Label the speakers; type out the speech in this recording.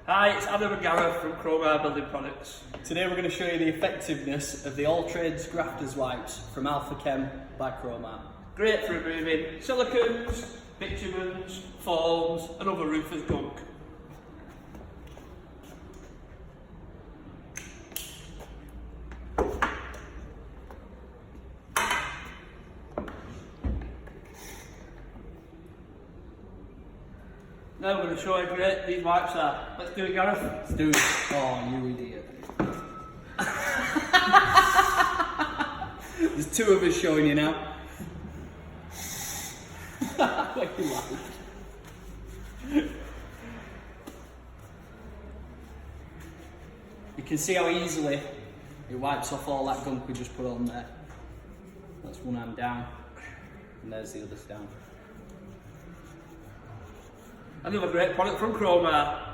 Speaker 1: Hi, it's Adam and Gareth from Chroma Building Products.
Speaker 2: Today we're going to show you the effectiveness of the all-trades Grafters Wipes from AlphaChem by Chroma.
Speaker 1: Great for removing silicons, bitumens, foams and other roofers' gunk. Now we're going to show you how great these wipes are. Let's do it, Gareth.
Speaker 2: Let's do it. Oh, you idiot. There's two of us showing you now. What you like? You can see how easily it wipes off all that gunk we just put on there. That's one hand down, and there's the others down.
Speaker 1: Another great product from Chroma.